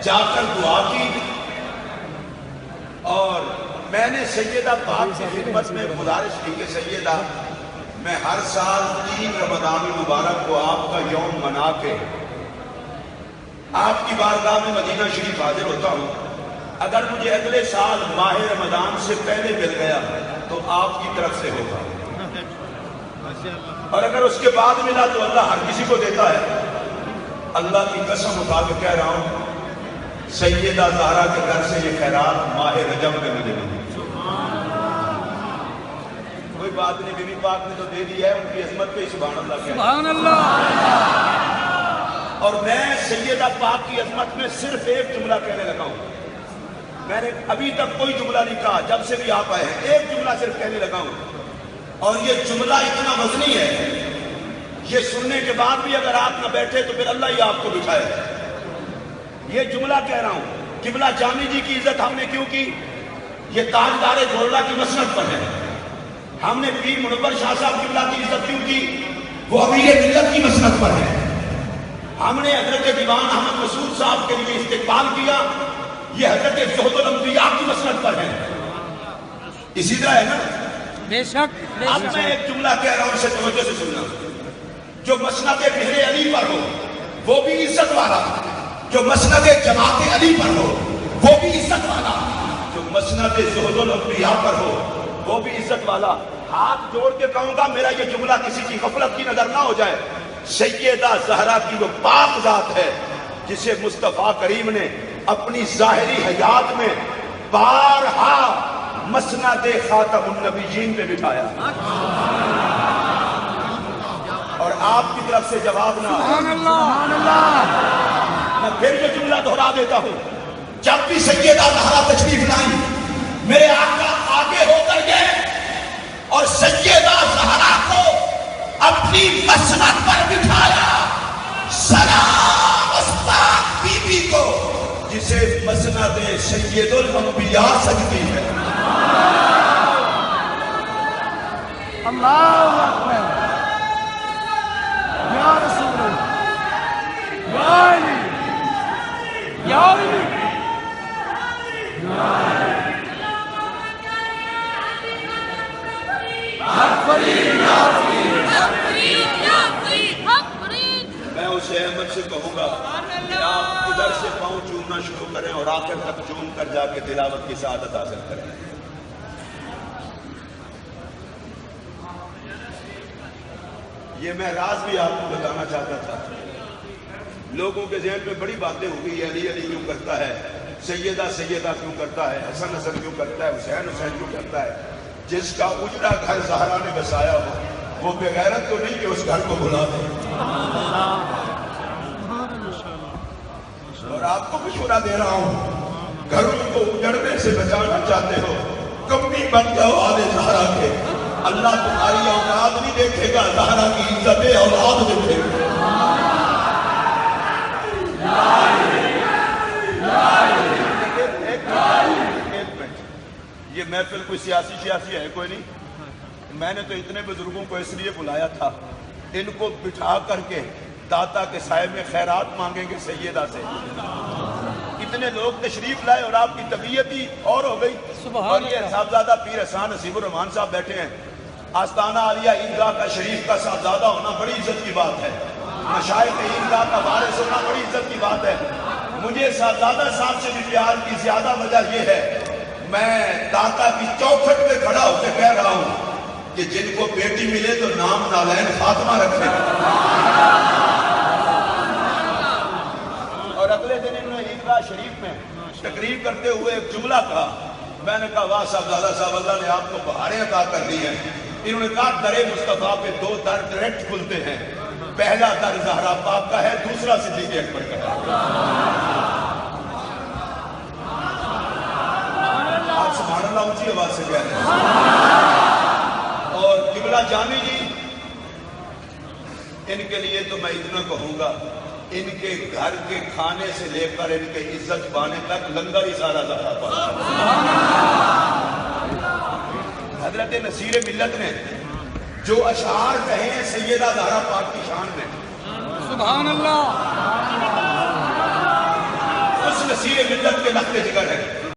جا کر دعا کی، اور میں نے سیدہ پاک کی خدمت میں گزارش کی کہ سیدہ میں ہر سال 3 رمضان المبارک کو آپ کا یوم منا کے آپ کی بارگاہ میں مدینہ شریف حاضر ہوتا ہوں، اگر مجھے اگلے سال ماہ رمضان سے پہلے مل گیا تو آپ کی طرف سے ہوگا، اور اگر اس کے بعد ملا تو اللہ ہر کسی کو دیتا ہے۔ اللہ کی قسم اٹھا کے کہہ رہا ہوں، سیدہ زہرا کے گھر سے یہ خیرات ماہ رجب میں ملے گی۔ کوئی بات نہیں، بیوی پاک نے تو دے دی ہے، ان کی عظمت پہ سبحان اللہ کہہ رہا ہوں۔ سبحان اللہ۔ اور میں سیدہ پاک کی عظمت میں صرف ایک جملہ کہنے لگا ہوں، میں نے ابھی تک کوئی جملہ نہیں کہا، جب سے بھی آپ آئے ہیں ایک جملہ صرف کہنے لگا ہوں، اور یہ جملہ اتنا وزنی ہے، یہ سننے کے بعد بھی اگر آپ نہ بیٹھے تو پھر اللہ ہی آپ کو بٹھائے۔ یہ جملہ کہہ رہا ہوں، قبلہ جامی جی کی عزت ہم نے کیوں کی؟ یہ تاجدار گولڈا کی مسند پر ہے۔ ہم نے پیر منور شاہ صاحب قبلہ کی عزت کیوں کی؟ وہ امیر ملت کی مسند پر ہے۔ ہم نے حضرت دیوان احمد مسعود صاحب کے لیے استقبال کیا، یہ حضرت زہد الانبیاء کی مسند پر ہے۔ اسی طرح ہے نا؟ بے شک اب میں ایک جملہ کہہ رہا ہوں، اسے توجہ سے سننا، جو مسند بحر علی پر ہو وہ بھی عزت والا، جو مسند جماعت علی پر ہو وہ بھی عزت والا، جو مسند زہد الانبیاء پر ہو وہ بھی عزت والا۔ ہاتھ جوڑ کے کہوں گا میرا یہ جملہ کسی کی غفلت کی نظر نہ ہو جائے، سیدہ زہرا کی وہ پاک ذات ہے جسے مصطفیٰ کریم نے اپنی ظاہری حیات میں بارہا مسند خاتم النبیین پہ بٹھایا، اور آپ کی طرف سے جواب نہ آیا۔ سبحان اللہ۔ میں پھر یہ جملہ دہرا دیتا ہوں، جب بھی سیدہ زہرا تشریف لائی میرے آقا آگے ہو کر گئے اور سیدہ زہرا کو اپنی مسند پر بٹھایا۔ سلام اس پاک بی بی کو جسے مسند سید الانبیاء سجتی ہے۔ اللہ اکبر۔ یا رسول اللہ، یا علی، یا علی، میں اسے احمد سے کہوں گا کہ آپ ادھر سے پاؤں چومنا شروع کریں اور آخر تک چوم کر جا کے تلاوت کی سعادت حاصل کریں۔ یہ میں راز بھی آپ کو بتانا چاہتا تھا، لوگوں کے ذہن میں بڑی باتیں ہو گئی، علی علی کیوں کرتا ہے، سیدہ سیدہ کیوں کرتا ہے، حسن حسن کیوں کرتا ہے، حسین حسین کیوں کرتا ہے۔ جس کا اجڑا گھر زہرا نے بسایا ہو وہ بے غیرت تو نہیں کہ اس گھر کو بلا دے۔ اور آپ کو مشورہ دے رہا ہوں، گھروں کو اجڑنے سے بچانا چاہتے ہو، کمی بن جاؤ آل زہرا کے، اللہ تمہاری اولاد نہیں دیکھے گا، زہرا کی عزت اولاد دیکھے گا۔ یہ محفل کوئی سیاسی ہے کوئی نہیں، میں نے تو اتنے بزرگوں کو اس لیے بلایا تھا، ان کو بٹھا کر کے داتا کے سائے میں خیرات مانگیں گے سیدہ سے۔ اتنے لوگ تشریف لائے اور آپ کی طبیعت ہی اور ہو گئی۔ اور یہ صاحبزادہ پیر احسان نصیب الرحمان صاحب بیٹھے ہیں، آستانہ عالیہ عیدگاہ کا شریف کا صاحبزادہ ہونا بڑی عزت کی بات ہے، مشائخ عیدگاہ کا وارث ہونا بڑی عزت کی بات ہے۔ مجھے صاحبزادہ صاحب سے بھی پیار کی زیادہ وجہ یہ ہے، میں داتا کی چوکھٹ پہ کھڑا ہو کے کہہ رہا ہوں کہ جن کو بیٹی ملے تو نام نالین فاطمہ رکھے۔ اور اگلے دن انہوں نے عیدگاہ شریف میں تقریر کرتے ہوئے ایک جملہ کہا، میں نے کہا واہ صاحبزادہ صاحب، اللہ نے آپ کو بہاریں عطا کر دی ہیں۔ انہوں نے کہا در مصطفیٰ پہ 2 در ڈائریکٹ کھلتے ہیں، پہلا در زہرا پاک کا ہے، دوسرا صدیق اکبر کا ہے۔ آپ سبحان اللہ اونچی آواز سے کہہ رہے ہیں۔ اور قبلہ جامی جی، ان کے لیے تو میں اتنا کہوں گا، ان کے گھر کے کھانے سے لے کر ان کے عزت پانے تک لنگر ہی سارا زہرا پاک۔ حضرت نصیر ملت نے جو اشعار کہے ہیں سیدہ زہرا پاک کی شان میں، سبحان اللہ، حسن نصیر ملت کے لخت جگر ہے.